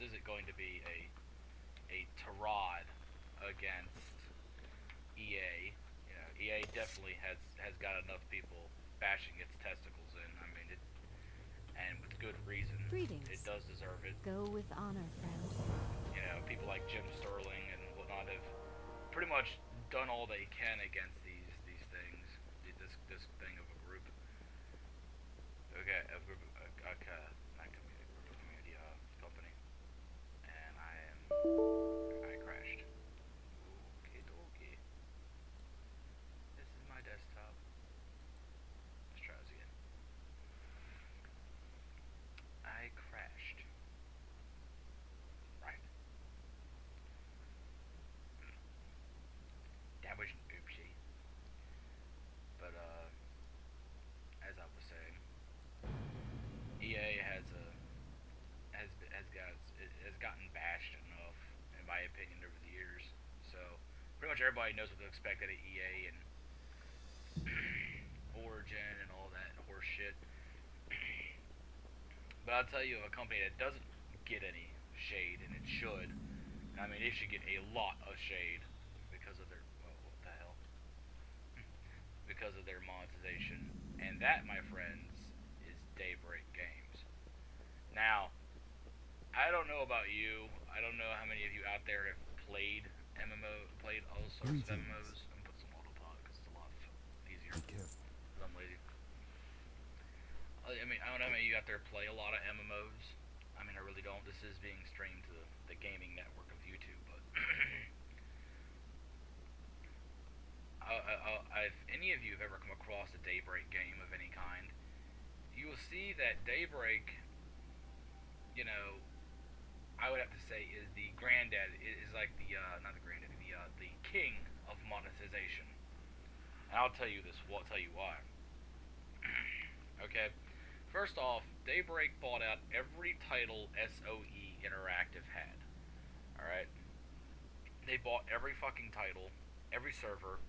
isn't going to be a tirade against EA. You know, EA definitely has got enough people bashing its testicles in. I mean, and with good reason. It Greetings. does deserve it. Go with honor, friend. You know, people like Jim Sterling and whatnot have pretty much done all they can against these things. This thing of a group. Okay, a group, okay, not community, group of community, company, and I crashed. Okay, dokie. This is my desktop. Let's try this again. I crashed. Right. That was an oopsie. But as I was saying, EA has gotten bashed enough, in my opinion, over the years. So pretty much everybody knows what to expect out of EA and Origin and all that horse shit. But I'll tell you, a company that doesn't get any shade, and it should. I mean, it should get a lot of shade because of their, well, what the hell? Because of their monetization, and that, my friends, is Daybreak Games. Now, I don't know about you. I don't know how many of you out there have played played all sorts of Greetings. MMOs. I'm gonna put some autopilot because it's a lot easier. Be careful. Because I'm lazy. I mean, I don't know how many of you out there play a lot of MMOs. I mean, I really don't. This is being streamed to the gaming network of YouTube, but if any of you have ever come across a Daybreak game of any kind, you will see that Daybreak, you know, I would have to say is the granddad, is like the, not the granddad, the king of monetization. And I'll tell you this, I'll tell you why. Okay, first off, Daybreak bought out every title SOE Interactive had. Alright? They bought every fucking title, every server,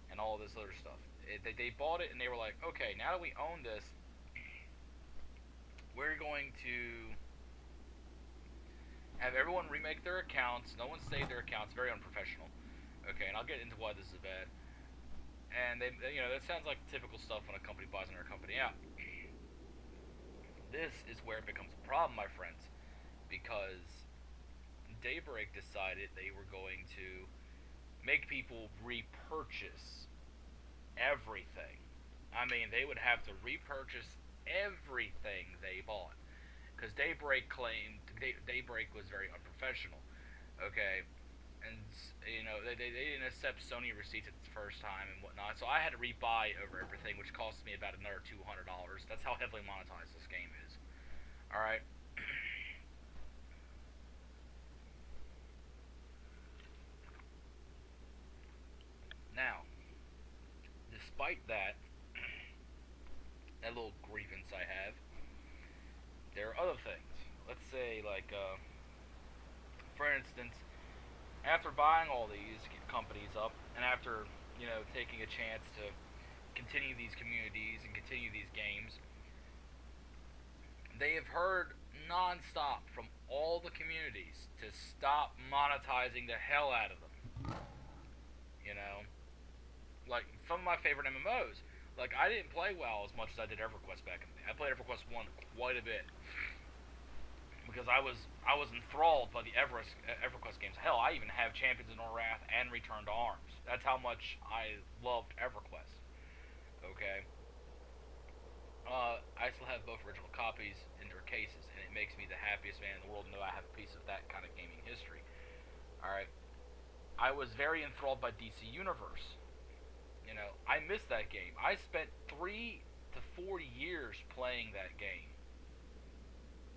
and all this other stuff. They bought it and they were like, okay, now that we own this, we're going to have everyone remake their accounts. No one saved their accounts. Very unprofessional. Okay, and I'll get into why this is bad. And they, you know, that sounds like typical stuff when a company buys another company out. This is where it becomes a problem, my friends, because Daybreak decided they were going to make people repurchase everything. I mean, they would have to repurchase everything they bought because Daybreak claimed Daybreak was very unprofessional. Okay, and you know they didn't accept Sony receipts at the first time and whatnot, so I had to rebuy over everything, which cost me about another $200. That's how heavily monetized this game is. All right. Now, despite that, that little grievance I have, there are other things. Let's say, like, for instance, after buying all these companies up, and after, you know, taking a chance to continue these communities and continue these games, they have heard non-stop from all the communities to stop monetizing the hell out of them. You know, like some of my favorite MMOs. Like I didn't play WoW as much as I did EverQuest back in the day. I played EverQuest 1 quite a bit because I was enthralled by the EverQuest games. Hell, I even have Champions of Norrath and Return to Arms. That's how much I loved EverQuest. Okay. I still have both original copies in their cases, and it makes me the happiest man in the world to know I have a piece of that kind of gaming history. Alright. I was very enthralled by DC Universe. You know, I missed that game. I spent 3 to 4 years playing that game.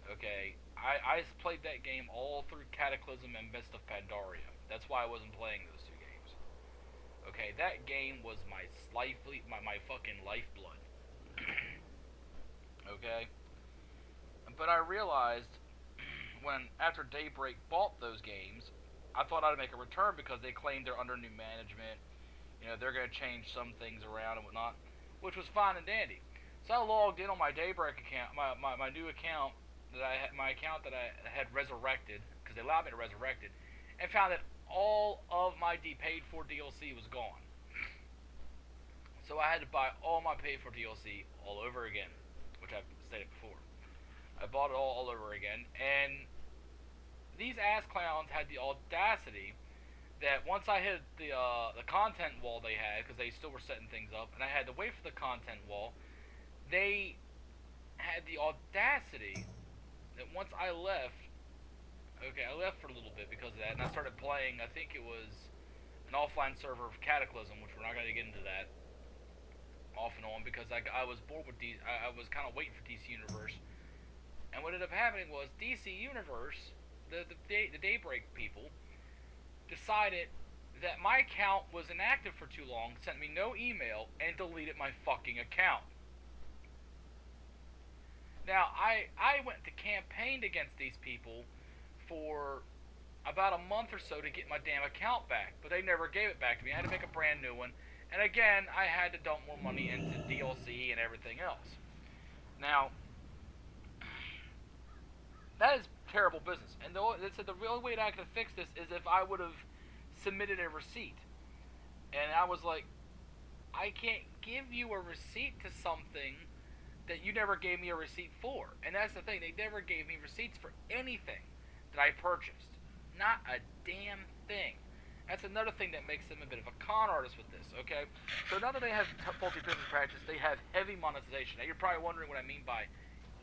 Okay, I played that game all through Cataclysm and Mist of Pandaria. That's why I wasn't playing those two games. Okay, that game was my my fucking lifeblood. Okay, but I realized when after Daybreak bought those games, I thought I'd make a return because they claimed they're under new management. You know, they're gonna change some things around and whatnot, which was fine and dandy. So I logged in on my Daybreak account, my new account, that I had, my account that I had resurrected, because they allowed me to resurrect it, and found that all of my paid for DLC was gone. So I had to buy all my paid for DLC all over again, which I've stated before. I bought it all over again, and these ass clowns had the audacity that once I hit the content wall they had, because they still were setting things up, and I had to wait for the content wall, they had the audacity that once I left, okay, I left for a little bit because of that, and I started playing, I think it was an offline server of Cataclysm, which we're not going to get into that, off and on, because I was bored with I was kind of waiting for DC Universe, and what ended up happening was DC Universe, the Daybreak people, decided that my account was inactive for too long, sent me no email, and deleted my fucking account. Now, I went to campaigned against these people for about a month or so to get my damn account back, but they never gave it back to me. I had to make a brand new one, and again, I had to dump more money into DLC and everything else. Now, that is terrible business, and they said the real way that I could fix this is if I would have submitted a receipt. And I was like, I can't give you a receipt to something that you never gave me a receipt for. And that's the thing, they never gave me receipts for anything that I purchased. Not a damn thing. That's another thing that makes them a bit of a con artist with this, okay? So now that they have faulty business practice, they have heavy monetization. Now you're probably wondering what I mean by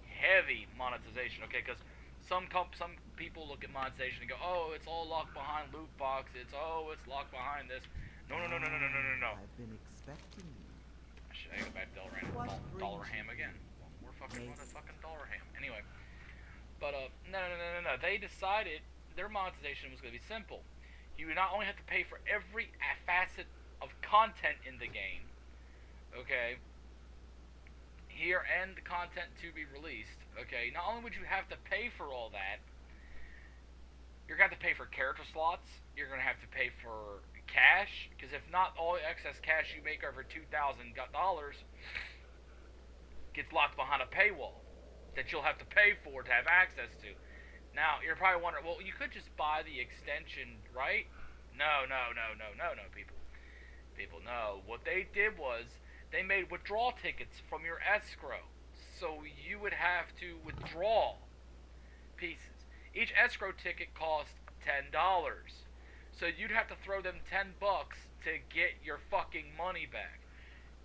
heavy monetization, okay? Because some people look at monetization and go, oh, it's all locked behind loot boxes. Oh, it's locked behind this. No. I've been expecting you. I go back to Dollar Ham again. Well, we're fucking on a fucking Dollar Ham. Anyway. But, no. They decided their monetization was going to be simple. You would not only have to pay for every facet of content in the game, okay, here and the content to be released, okay, not only would you have to pay for all that, you're going to have to pay for character slots, you're going to have to pay for cash, because if not, all the excess cash you make over $2,000 gets locked behind a paywall that you'll have to pay for to have access to. Now, you're probably wondering, well, you could just buy the extension, right? No, people. People, no. What they did was, they made withdrawal tickets from your escrow. So you would have to withdraw pieces. Each escrow ticket cost $10. So you'd have to throw them $10 to get your fucking money back.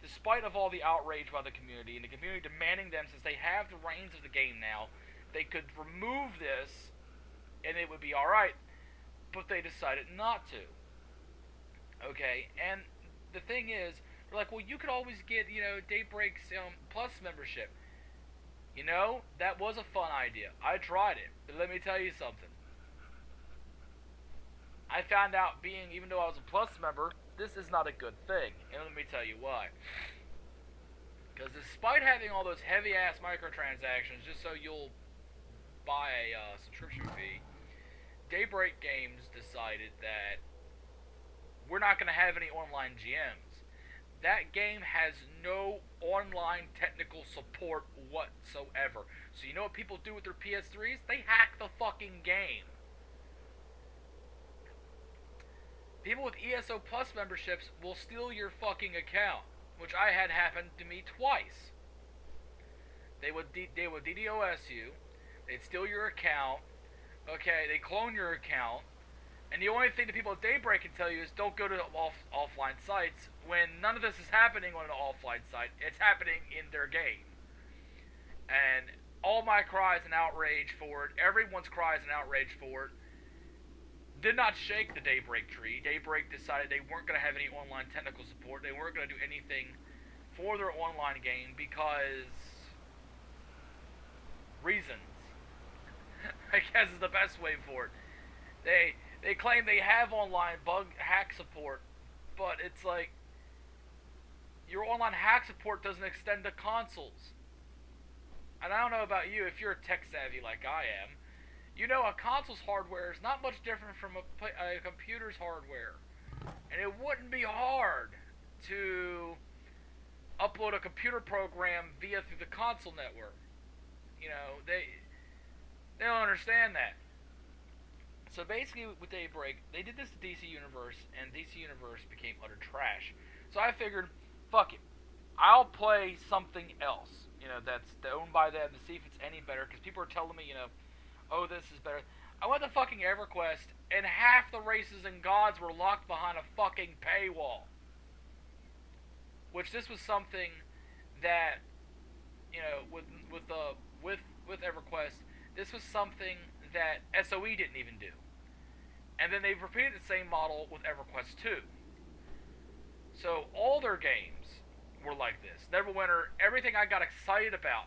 Despite of all the outrage by the community, and the community demanding them, since they have the reins of the game now, they could remove this, and it would be alright. But they decided not to. Okay, and the thing is, they're like, well, you could always get, Daybreak's Plus membership. You know, that was a fun idea. I tried it. But let me tell you something. I found out even though I was a Plus member, this is not a good thing. And let me tell you why. Because despite having all those heavy-ass microtransactions, just so you'll buy a subscription fee, Daybreak Games decided that we're not going to have any online GMs. That game has no online technical support whatsoever. So you know what people do with their PS3s? They hack the fucking game. People with ESO Plus memberships will steal your fucking account, which I had happen to me twice. They would DDoS you, they'd steal your account, okay, they clone your account, and the only thing that people at Daybreak can tell you is don't go to offline sites, when none of this is happening on an offline site, it's happening in their game. And all my cries and outrage for it, everyone's cries and outrage for it, did not shake the Daybreak tree. Daybreak decided they weren't going to have any online technical support. They weren't going to do anything for their online game because reasons. I guess is the best way for it. They claim they have online bug hack support, but it's like your online hack support doesn't extend to consoles. And I don't know about you, if you're tech savvy like I am, you know a console's hardware is not much different from a computer's hardware. And it wouldn't be hard to upload a computer program through the console network. You know, They don't understand that. So basically, with Daybreak, they did this to DC Universe, and DC Universe became utter trash. So I figured, fuck it, I'll play something else, that's owned by them to see if it's any better. Because people are telling me, oh, this is better. I went to fucking EverQuest, and half the races and gods were locked behind a fucking paywall. Which this was something that, with EverQuest, this was something that SOE didn't even do. And then they've repeated the same model with EverQuest 2. So all their games were like this. Neverwinter, everything I got excited about,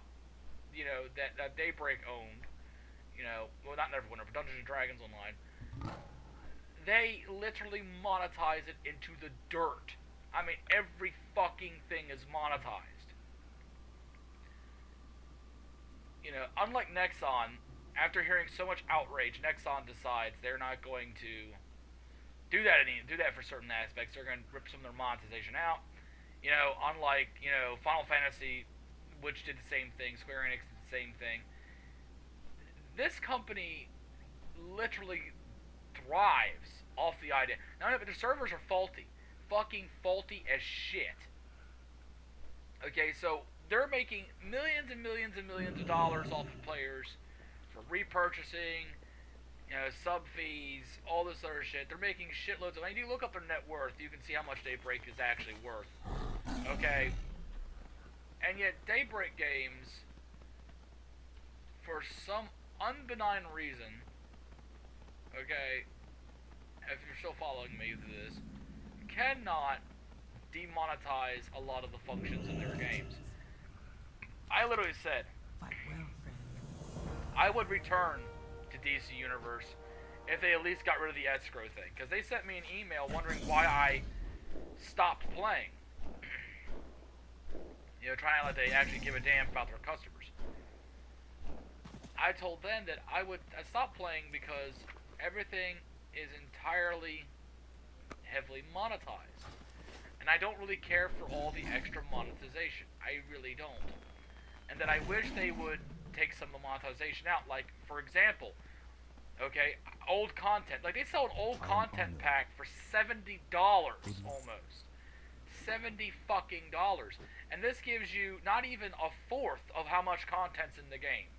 that Daybreak owned, well, not Neverwinter, but Dungeons & Dragons Online, they literally monetize it into the dirt. I mean, every fucking thing is monetized. Unlike Nexon, after hearing so much outrage, Nexon decides they're not going to do that for certain aspects. They're going to rip some of their monetization out. Unlike, Final Fantasy, which did the same thing, Square Enix did the same thing. This company literally thrives off the idea. Now, but the servers are faulty. Fucking faulty as shit. Okay, so they're making millions and millions and millions of dollars off of players for repurchasing, sub fees, all this other shit. They're making shitloads of money. You look up their net worth, you can see how much Daybreak is actually worth. Okay? And yet, Daybreak games, for some unbenign reason, okay, if you're still following me through this, cannot demonetize a lot of the functions in their games. I literally said, I would return to DC Universe if they at least got rid of the escrow thing. Because they sent me an email wondering why I stopped playing. Trying to let they actually give a damn about their customers. I told them that I stopped playing because everything is entirely heavily monetized. And I don't really care for all the extra monetization. I really don't. And that I wish they would take some of the monetization out. Like, for example, okay, old content. Like, they sell an old content pack for $70 almost. $70 fucking dollars. And this gives you not even a fourth of how much content's in the game.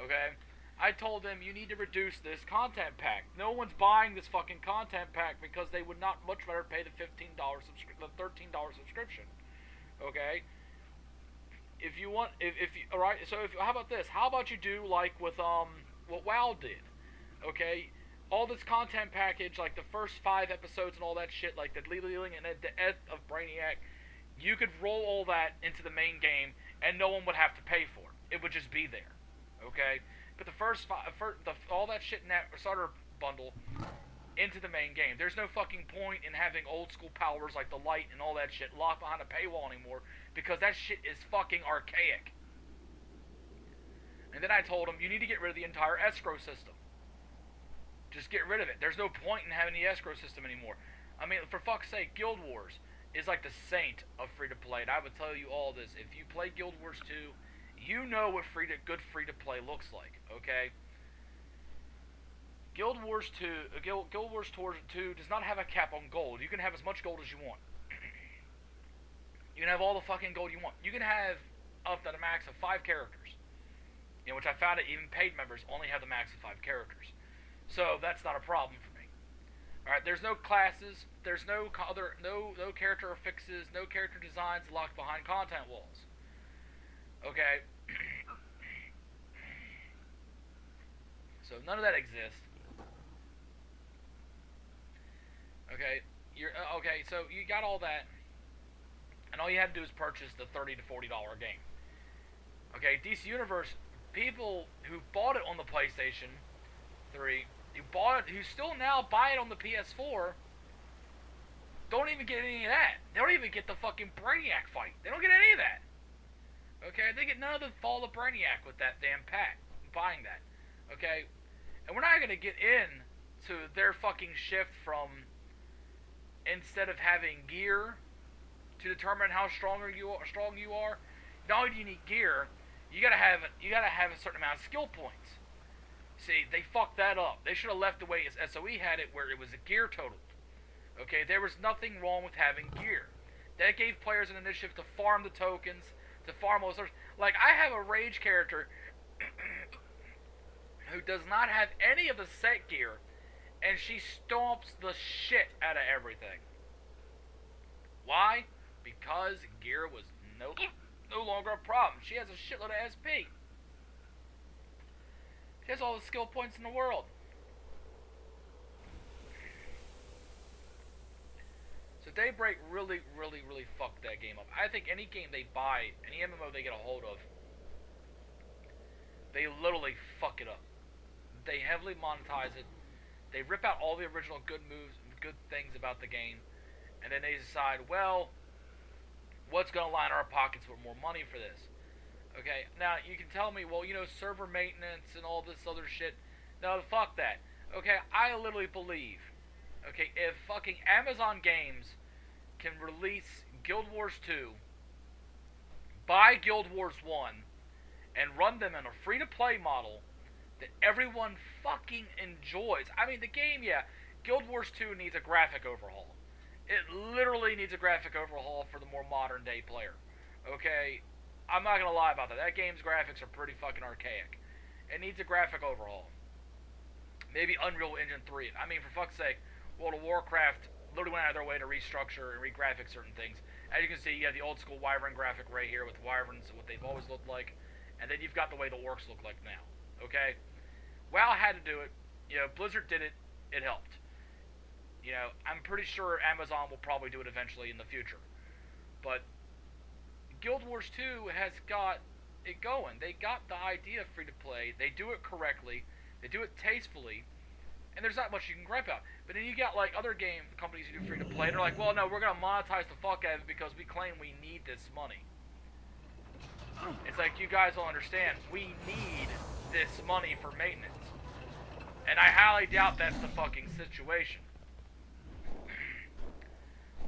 Okay? I told them you need to reduce this content pack. No one's buying this fucking content pack because they would not much rather pay the $13 subscription. Okay? If you want, alright, so how about this? How about you do like with, what WoW did? Okay? All this content package, like the first 5 episodes and all that shit, like the Leeling and the Death of Brainiac, you could roll all that into the main game and no one would have to pay for it. It would just be there. Okay? But the all that shit in that starter bundle into the main game. There's no fucking point in having old school powers like the light and all that shit locked behind a paywall anymore because that shit is fucking archaic. And then I told him, you need to get rid of the entire escrow system. Just get rid of it. There's no point in having the escrow system anymore. I mean, for fuck's sake, Guild Wars is like the saint of free-to-play. And I would tell you all this. If you play Guild Wars 2, you know what good free-to-play looks like, okay? Guild Wars 2 does not have a cap on gold. You can have as much gold as you want. You can have all the fucking gold you want. You can have up to the max of 5 characters. Which I found that even paid members only have the max of 5 characters. So that's not a problem for me. Alright, there's no classes, there's no character affixes, no character designs locked behind content walls. Okay. So none of that exists. Okay, okay, so you got all that, and all you had to do is purchase the $30 to $40 game. Okay, DC Universe, people who bought it on the PlayStation 3, who still now buy it on the PS4, don't even get any of that. They don't even get the fucking Brainiac fight. They don't get any of that. Okay, they get none of the Fall of Brainiac with that damn pack, buying that. Okay, and we're not going to get into their fucking shift from, instead of having gear to determine how strong you are, not only do you need gear, You gotta have a certain amount of skill points. See, they fucked that up. They should have left the way SOE had it, where it was a gear total. Okay, there was nothing wrong with having gear. That gave players an initiative to farm the tokens, to farm all sorts. Like, I have a rage character who does not have any of the set gear, and she stomps the shit out of everything. Why? Because gear was no longer a problem. She has a shitload of SP. She has all the skill points in the world. So Daybreak really fucked that game up. I think any game they buy, any MMO they get a hold of, they literally fuck it up. They heavily monetize it. They rip out all the original good moves, good things about the game, and then they decide, well, what's going to line our pockets with more money for this? Okay, now you can tell me, well, you know, server maintenance and all this other shit. No, fuck that. Okay, I literally believe, okay, if fucking Amazon Games can release Guild Wars 2, buy Guild Wars 1, and run them in a free-to-play model that everyone fucking enjoys. I mean, the game, yeah, Guild Wars 2 needs a graphic overhaul. It literally needs a graphic overhaul for the more modern-day player. Okay, I'm not gonna lie about that. That game's graphics are pretty fucking archaic. It needs a graphic overhaul. Maybe Unreal Engine 3. I mean, for fuck's sake, World of Warcraft literally went out of their way to restructure and re-graphic certain things. As you can see, you have the old-school Wyvern graphic right here with Wyverns, what they've always looked like. And then you've got the way the orcs look like now. Okay? WoW had to do it. You know, Blizzard did it. It helped. You know, I'm pretty sure Amazon will probably do it eventually in the future. But Guild Wars 2 has got it going. They got the idea of free-to-play. They do it correctly. They do it tastefully. And there's not much you can gripe about. But then you got, like, other game companies who do free-to-play. They're like, well, no, we're going to monetize the fuck out of it because we claim we need this money. It's like, you guys don't understand. We need this money for maintenance. And I highly doubt that's the fucking situation.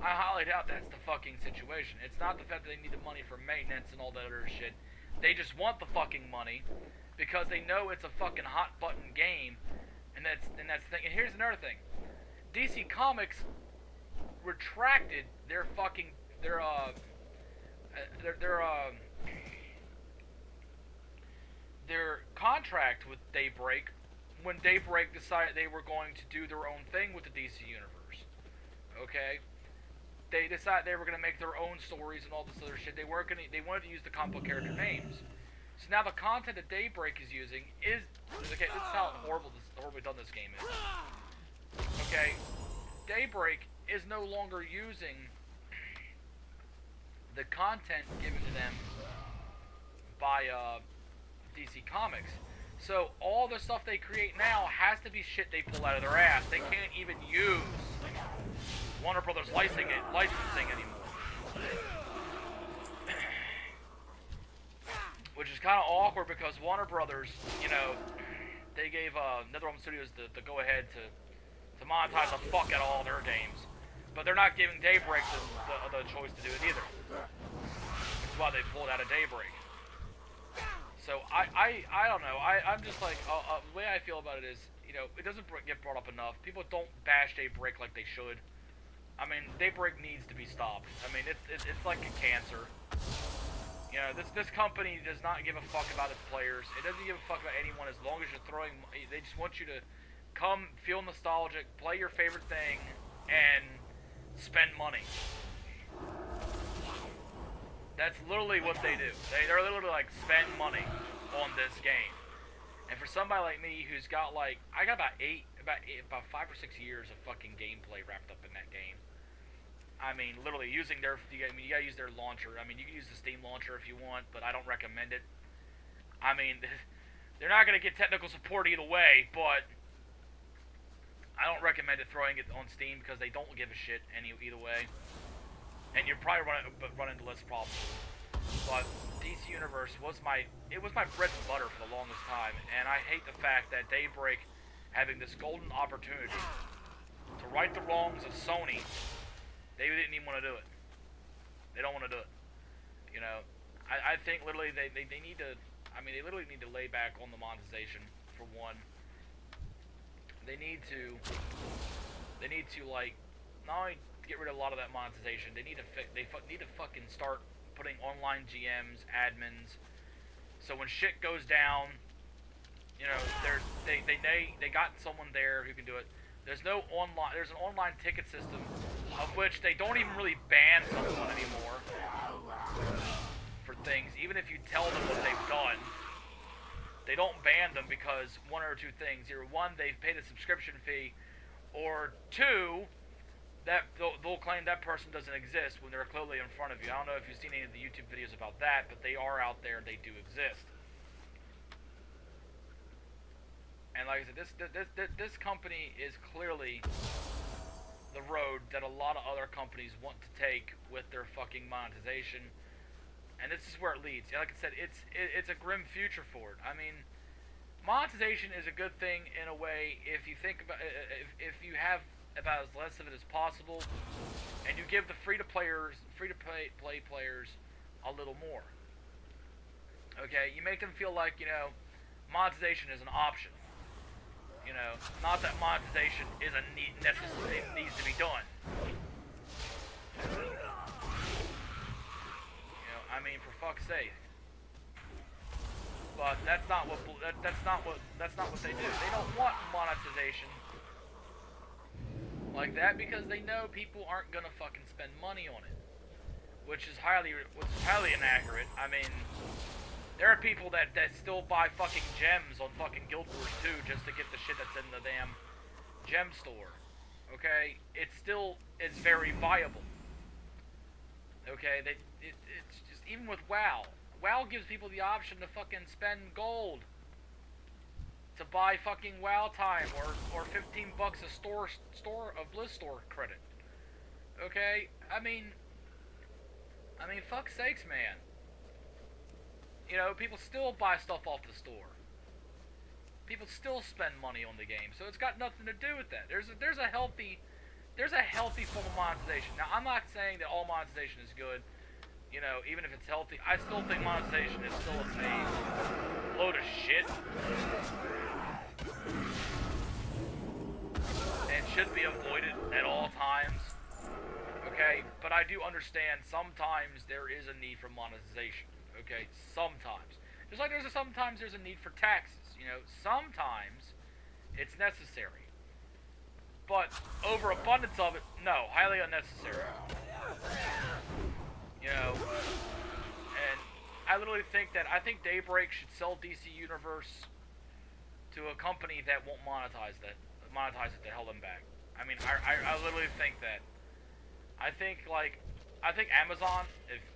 I highly doubt that's the fucking situation. It's not the fact that they need the money for maintenance and all that other shit. They just want the fucking money because they know it's a fucking hot button game, and that's the thing. And here's another thing: DC Comics retracted their contract with Daybreak when Daybreak decided they were going to do their own thing with the DC universe. Okay. They decided they were going to make their own stories and all this other shit. They wanted to use the comic book character names. So now the content that Daybreak is using is... Okay, this is how horribly done this game is. Okay, Daybreak is no longer using the content given to them by DC Comics. So all the stuff they create now has to be shit they pull out of their ass. They can't even use Warner Brothers licensing anymore. Which is kind of awkward because Warner Brothers, you know, they gave NetherRealm Studios the go-ahead to monetize the fuck out of all their games. But they're not giving Daybreak the choice to do it either. Which is why they pulled out of Daybreak. So I don't know. I'm just like, the way I feel about it is, you know, it doesn't get brought up enough. People don't bash Daybreak like they should. I mean, Daybreak needs to be stopped. I mean, it's like a cancer. You know, this company does not give a fuck about its players. It doesn't give a fuck about anyone as long as you're throwing... They just want you to come, feel nostalgic, play your favorite thing, and spend money. That's literally what they do. They're literally like, spend money on this game. And for somebody like me who's got like... I got about 5 or 6 years of fucking gameplay wrapped up in that game. I mean, literally using their... you gotta use their launcher. I mean, you can use the Steam launcher if you want, but I don't recommend it. I mean, they're not gonna get technical support either way, but I don't recommend it throwing it on Steam because they don't give a shit either way. And you're probably run into less problems. But DC Universe was my bread and butter for the longest time, and I hate the fact that Daybreak having this golden opportunity to right the wrongs of Sony, they didn't even want to do it. They don't want to do it. You know, I think literally they need to I mean, they literally need to lay back on the monetization for one. They need to like not only get rid of a lot of that monetization. They need to need to fucking start putting online GMs, admins. So when shit goes down, you know, they got someone there who can do it. There's an online ticket system of which they don't even really ban someone anymore for things. Even if you tell them what they've done, they don't ban them because one or two things. Either one, they've paid a subscription fee, or two, that they'll claim that person doesn't exist when they're clearly in front of you. I don't know if you've seen any of the YouTube videos about that, but they are out there and they do exist. And like I said, this company is clearly the road that a lot of other companies want to take with their fucking monetization, and this is where it leads. Like I said, it's a grim future for it. I mean, monetization is a good thing in a way if you think about if you have about as less of it as possible, and you give the free-to-play players a little more. Okay, you make them feel like, you know, monetization is an option. You know, not that monetization is a necessary, it needs to be done. You know, I mean, for fuck's sake. But that's not what they do. They don't want monetization like that because they know people aren't gonna fucking spend money on it, which is highly inaccurate. I mean, there are people that still buy fucking gems on fucking Guild Wars 2 just to get the shit that's in the damn gem store. Okay, it's very viable. Okay, it's just, even with WoW gives people the option to fucking spend gold to buy fucking WoW time or 15 bucks a Blizz store credit. Okay, I mean, fuck's sakes, man. You know, people still buy stuff off the store. People still spend money on the game, so it's got nothing to do with that. There's a healthy form of monetization. Now, I'm not saying that all monetization is good. You know, even if it's healthy, I still think monetization is still a load of shit. And should be avoided at all times. Okay, but I do understand sometimes there is a need for monetization. Okay, sometimes. Just like sometimes there's a need for taxes. You know, sometimes it's necessary. But overabundance of it, no, highly unnecessary. You know, and I literally think Daybreak should sell DC Universe to a company that won't monetize it to hell them back. I mean, I literally think that. I think Amazon,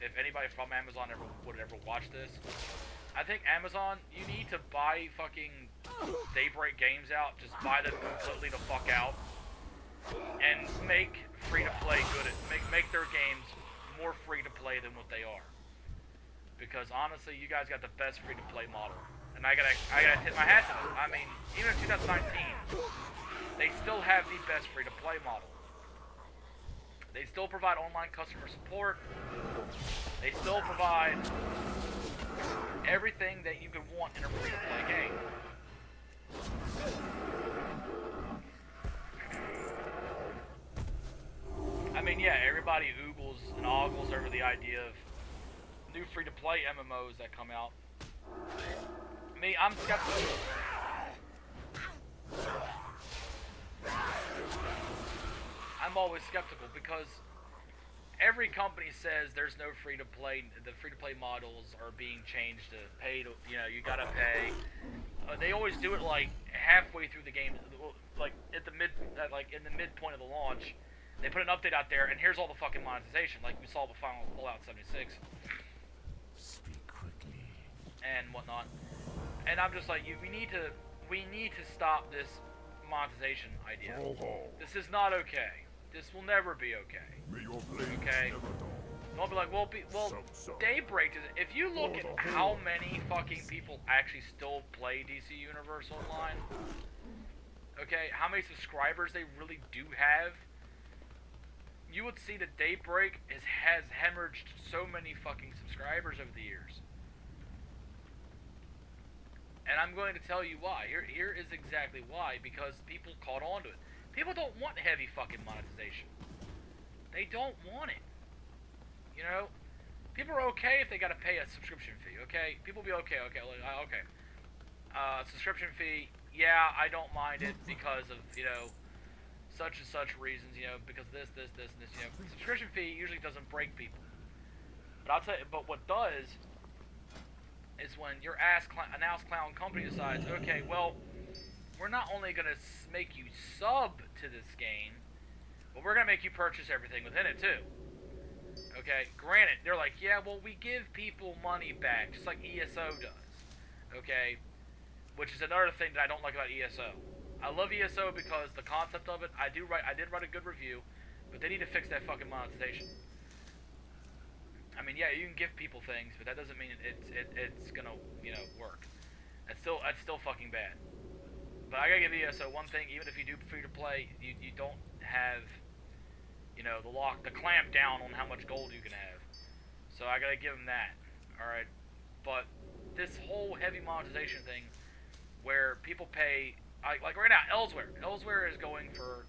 if anybody from Amazon would ever watch this, I think Amazon, you need to buy fucking Daybreak games out, just buy them completely the fuck out, and make free-to-play good, make their games more free-to-play than what they are. Because honestly, you guys got the best free-to-play model. And I gotta tip my hat to them. I mean, even in 2019, they still have the best free-to-play model. They still provide online customer support. They still provide everything that you could want in a free-to-play game. I mean, yeah, everybody oogles and ogles over the idea of new free-to-play MMOs that come out. Me, I'm skeptical. I'm always skeptical because every company says there's no free-to-play. The free-to-play models are being changed to pay to, you know, you gotta pay. They always do it like halfway through the game, like in the midpoint of the launch. They put an update out there, and here's all the fucking monetization, like we saw with Fallout 76. Speak quickly. And whatnot. And I'm just like, we need to stop this monetization idea. This is not okay. This will never be okay. Okay? Don't be like, well, Daybreak is. If you look at how many fucking people actually still play DC Universe Online, okay, how many subscribers they really do have, you would see that Daybreak has hemorrhaged so many fucking subscribers over the years. And I'm going to tell you why. Here is exactly why. Because people caught on to it. People don't want heavy fucking monetization. They don't want it. You know? People are okay if they gotta pay a subscription fee, okay? People be okay, okay. Subscription fee, yeah, I don't mind it because of, you know, such and such reasons, you know, because this, and this, you know. Subscription fee usually doesn't break people. But I'll tell you, but what does is when your an ass clown company decides, okay, well, we're not only going to make you sub to this game, but we're going to make you purchase everything within it, too. Okay, granted, they're like, yeah, well, we give people money back, just like ESO does. Okay, which is another thing that I don't like about ESO. I love ESO because the concept of it, I did write a good review, but they need to fix that fucking monetization. I mean, yeah, you can give people things, but that doesn't mean it's gonna, you know, work. That's still fucking bad. But I gotta give ESO one thing: even if you do free to play, you don't have, you know, the clamp down on how much gold you can have. So I gotta give them that. All right, but this whole heavy monetization thing, where people pay, like right now, Elsewhere is going for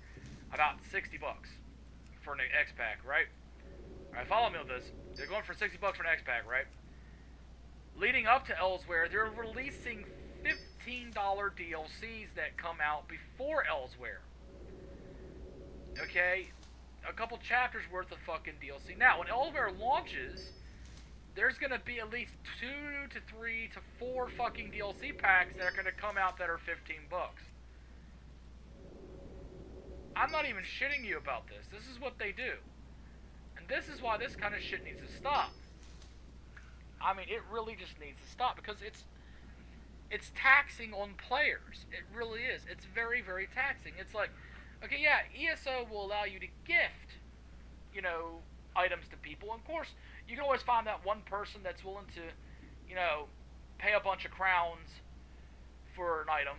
about $60 for an X pack, right? Alright, follow me with this. They're going for $60 for an X-Pack, right? Leading up to Elsewhere, they're releasing $15 DLCs that come out before Elsewhere. Okay? A couple chapters worth of fucking DLC. Now, when Elsewhere launches, there's gonna be at least 2 to 3 to 4 fucking DLC packs that are gonna come out that are $15. I'm not even shitting you about this. This is what they do. And this is why this kind of shit needs to stop. I mean, it really just needs to stop because it's taxing on players. It really is. It's very, very taxing. It's like, okay, yeah, ESO will allow you to gift, you know, items to people. And of course, you can always find that one person that's willing to, you know, pay a bunch of crowns for an item.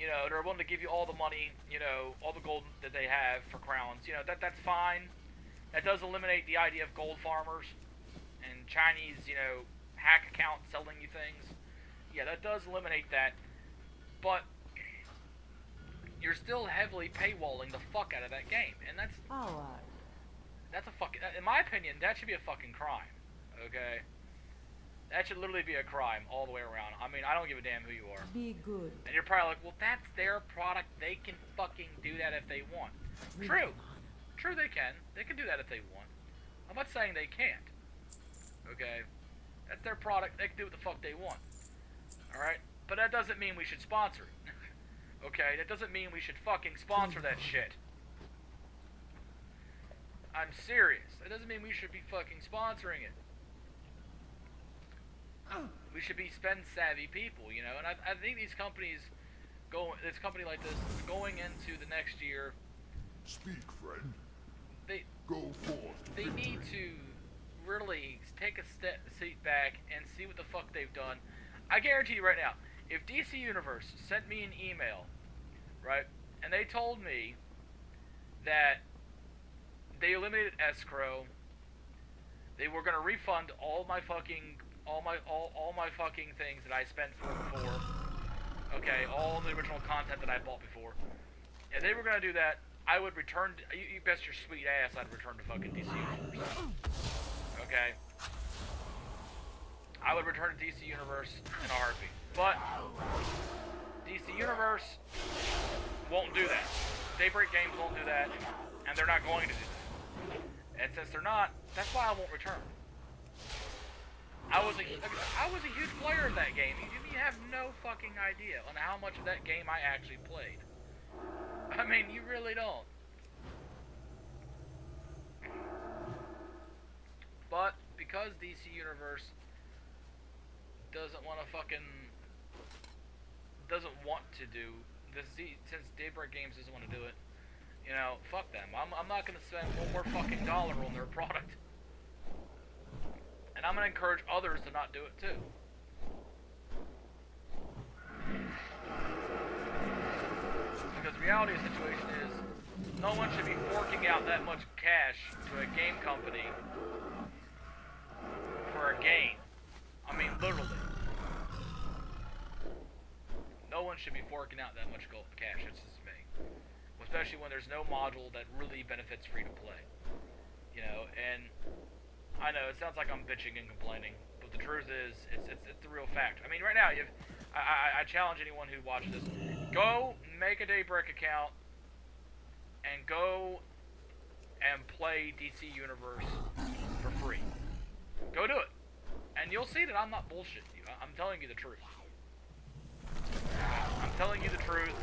You know, they're willing to give you all the money, you know, all the gold that they have for crowns. You know, that's fine. That does eliminate the idea of gold farmers and Chinese, you know, hack accounts selling you things. Yeah, that does eliminate that. But you're still heavily paywalling the fuck out of that game. And that's a fucking, in my opinion, that should be a fucking crime. Okay? That should literally be a crime all the way around. I mean, I don't give a damn who you are. Be good. And you're probably like, well, that's their product. They can fucking do that if they want. True. True, they can. They can do that if they want. I'm not saying they can't. Okay? That's their product. They can do what the fuck they want. Alright? But that doesn't mean we should sponsor it. Okay? That doesn't mean we should fucking sponsor that shit. I'm serious. That doesn't mean we should be fucking sponsoring it. We should be spend-savvy people, you know? And I think these companies, this company like this, going into the next year... Speak, friend. They go forth. They need to really take a seat back and see what the fuck they've done. I guarantee you right now, if DC Universe sent me an email, right, and they told me that they eliminated escrow, they were gonna refund all my fucking things that I spent for before, okay, all the original content that I bought before. If they were gonna do that, I would return. You bet your sweet ass I'd return to fucking DC Universe. Okay? I would return to DC Universe in a heartbeat. But DC Universe won't do that. Daybreak Games won't do that, and they're not going to do that. And since they're not, that's why I won't return. I was a huge player of that game. You have no fucking idea on how much of that game I actually played. I mean, you really don't. But because DC Universe doesn't want to do this, since Daybreak Games doesn't want to do it, you know, fuck them. I'm not gonna spend one more fucking dollar on their product. And I'm gonna encourage others to not do it too. Because the reality of the situation is, no one should be forking out that much cash to a game company for a game. I mean, literally. should be forking out that much gold cash. That's just me. Especially when there's no module that really benefits free to play. You know, and I know it sounds like I'm bitching and complaining, but the truth is, it's the real fact. I mean, right now, I challenge anyone who watches this: go make a Daybreak account and go and play DC Universe for free. Go do it, and you'll see that I'm not bullshitting you. I'm telling you the truth. I'm telling you the truth.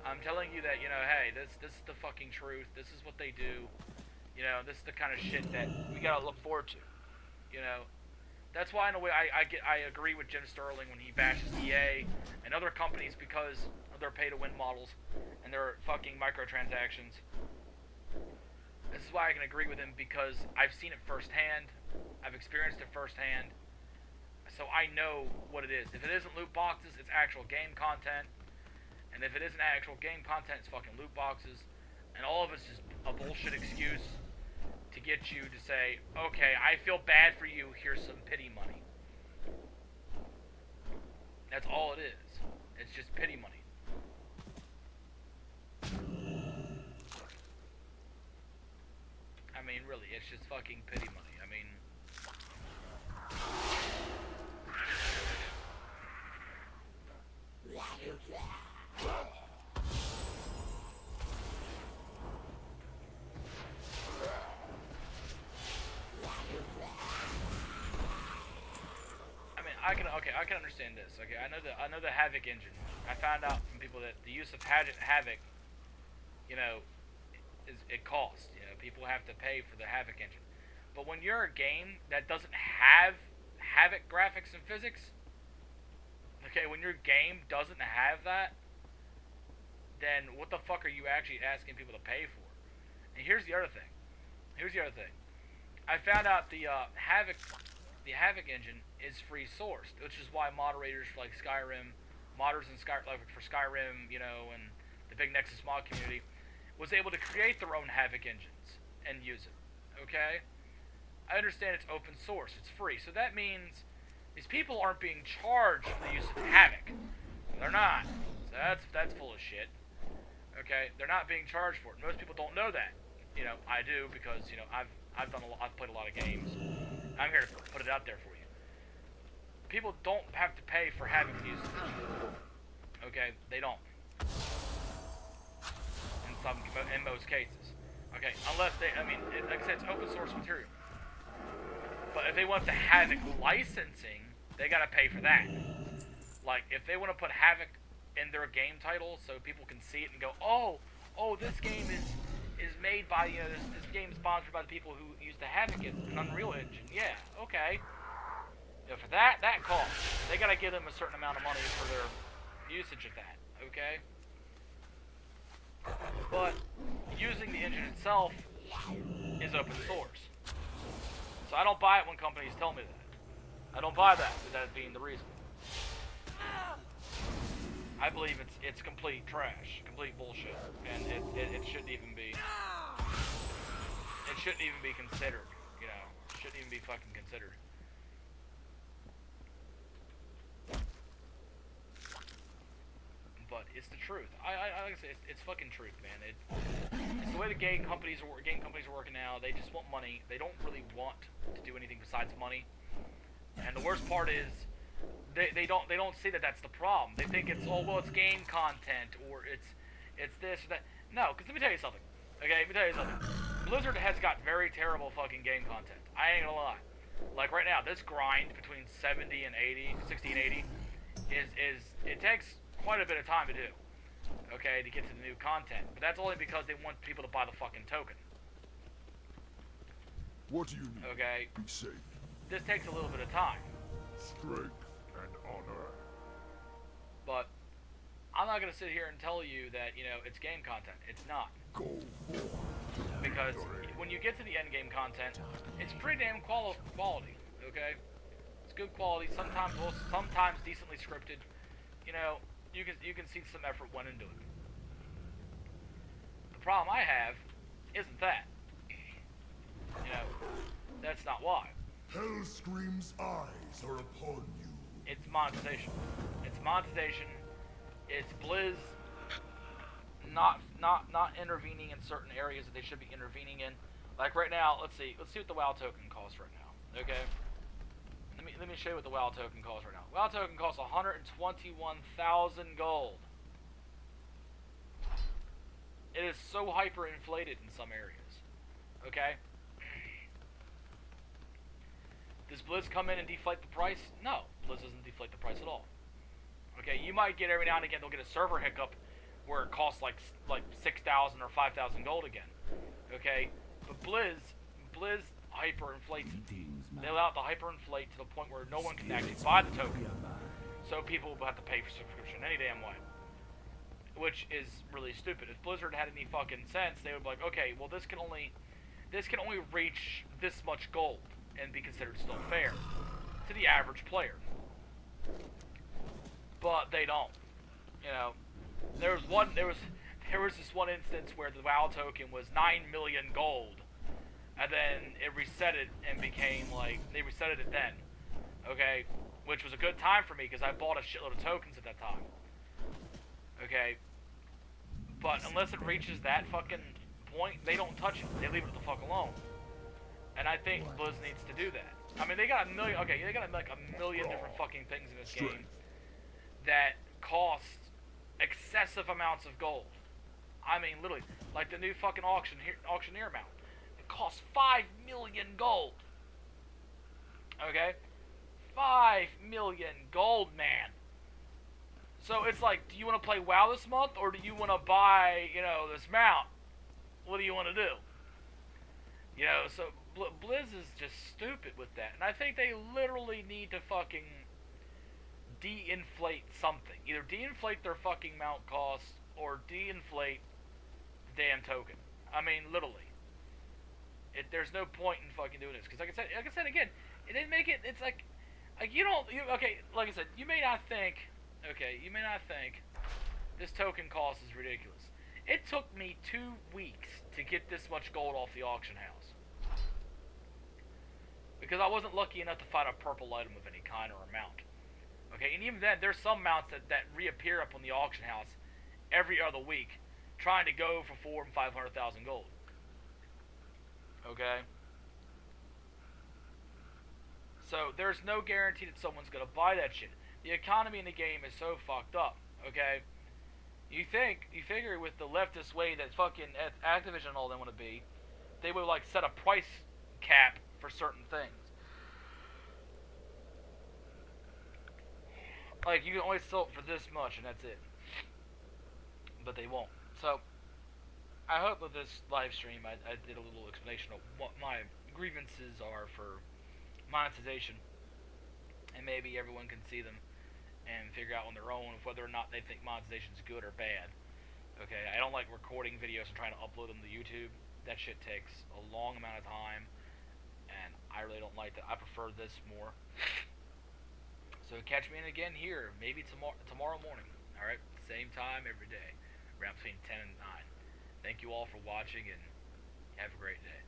I'm telling you that, you know, hey, this is the fucking truth. This is what they do. You know, this is the kind of shit that we gotta look forward to. You know, that's why in a way I agree with Jim Sterling when he bashes EA and other companies because of their pay-to-win models and their fucking microtransactions. This is why I can agree with him, because I've seen it firsthand. I've experienced it firsthand. So I know what it is. If it isn't loot boxes, it's actual game content. And if it isn't actual game content, it's fucking loot boxes. And all of it's just a bullshit excuse to get you to say, okay, I feel bad for you, here's some pity money. That's all it is. It's just pity money. I mean, really, it's just fucking pity money. I mean... I can understand this. Okay, I know the Havoc engine. I found out from people that the use of Havoc, you know, it costs. You know, people have to pay for the Havoc engine. But when you're a game that doesn't have Havoc graphics and physics, okay, when your game doesn't have that, then what the fuck are you actually asking people to pay for? And here's the other thing. I found out the Havoc engine is free sourced, which is why moderators for like Skyrim, for Skyrim, you know, and the big Nexus mod community was able to create their own Havoc engines and use it. Okay? I understand it's open source, it's free, so that means these people aren't being charged for the use of Havoc. They're not. So that's full of shit. Okay? They're not being charged for it. Most people don't know that. You know, I do, because, you know, I've played a lot of games. I'm here to put it out there for you. People don't have to pay for Havoc use. Okay? They don't. In most cases. Okay? Unless they, I mean, like I said, it's open source material. But if they want the Havoc licensing, they gotta pay for that. Like, if they want to put Havoc in their game title so people can see it and go, oh, this game is made by, you know, this game is sponsored by the people who use the Havoc and Unreal Engine. Yeah, okay. You know, for that cost, they gotta give them a certain amount of money for their usage of that, okay? But using the engine itself is open source. So I don't buy it when companies tell me that. I don't buy that, with that being the reason. I believe it's complete trash, complete bullshit, and it shouldn't even be. It shouldn't even be considered. You know, shouldn't even be fucking considered. But it's the truth. Like I say, it's fucking truth, man. It's the way the game companies are working now. They just want money. They don't really want to do anything besides money. And the worst part is, they don't see that that's the problem. They think it's, oh, well, it's game content, or it's this or that. No, because let me tell you something. Okay, let me tell you something. Blizzard has got very terrible fucking game content. I ain't gonna lie. Like right now, this grind between 60 and 80 is it takes quite a bit of time to do. Okay, to get to the new content. But that's only because they want people to buy the fucking token. What do you need? Okay. Be safe. This takes a little bit of time. Strength and honor. But I'm not gonna sit here and tell you that, you know, it's game content. It's not. Go forth. Because when you get to the end game content, it's pretty damn quality. Okay, it's good quality. Sometimes decently scripted. You know, you can see some effort went into it. The problem I have isn't that. You know, that's not why. Hellscream's eyes are upon you. It's monetization. It's monetization, It's Blizz not intervening in certain areas that they should be intervening in. Like right now, let's see what the WoW token costs right now. Okay, let me show you what the WoW token costs right now. WoW token costs 121,000 gold. It is so hyperinflated in some areas. Okay. Does Blizz come in and deflate the price? No, Blizz doesn't deflate the price at all. Okay, you might get every now and again they'll get a server hiccup where it costs like 6,000 or 5,000 gold again. Okay, but Blizz hyperinflates. They allow it to hyperinflate to the point where no one can actually buy the token. So people will have to pay for subscription any damn way. Which is really stupid. If Blizzard had any fucking sense, they would be like, okay, well this can only reach this much gold and be considered still fair to the average player. But they don't. You know, there was this one instance where the WoW token was 9 million gold, and then it reset it and became like they resetted it then. Okay, which was a good time for me because I bought a shitload of tokens at that time. Okay, but unless it reaches that fucking point, they don't touch it. They leave it the fuck alone. And I think Blizz needs to do that. I mean, they got a million. Okay, they got like a million different fucking things in this game that cost excessive amounts of gold. I mean, literally, like the new fucking auctioneer mount. It costs 5 million gold. Okay, 5 million gold, man. So it's like, do you want to play WoW this month, or do you want to buy, you know, this mount? What do you want to do? You know, so Blizz is just stupid with that, and I think they literally need to fucking de-inflate something. Either de-inflate their fucking mount costs, or de-inflate the damn token. I mean, literally. There's no point in fucking doing this, because like I said again, it didn't make it. It's like you don't. Okay, like I said, you may not think. Okay, you may not think this token cost is ridiculous. It took me 2 weeks to get this much gold off the auction house. Because I wasn't lucky enough to find a purple item of any kind or a mount. Okay, and even then, there's some mounts that reappear up on the auction house every other week, trying to go for 400,000 and 500,000 gold. Okay? So, there's no guarantee that someone's gonna buy that shit. The economy in the game is so fucked up, okay? You figure with the leftist way that fucking Activision and all them want to be, they would like set a price cap for certain things. Like, you can only sell it for this much and that's it. But they won't. So, I hope with this live stream I did a little explanation of what my grievances are for monetization. And maybe everyone can see them and figure out on their own whether or not they think monetization is good or bad. Okay, I don't like recording videos and trying to upload them to YouTube. That shit takes a long amount of time, and I really don't like that. I prefer this more. So catch me in again here, maybe tomorrow morning. All right, same time every day, around between 10 and 9. Thank you all for watching, and have a great day.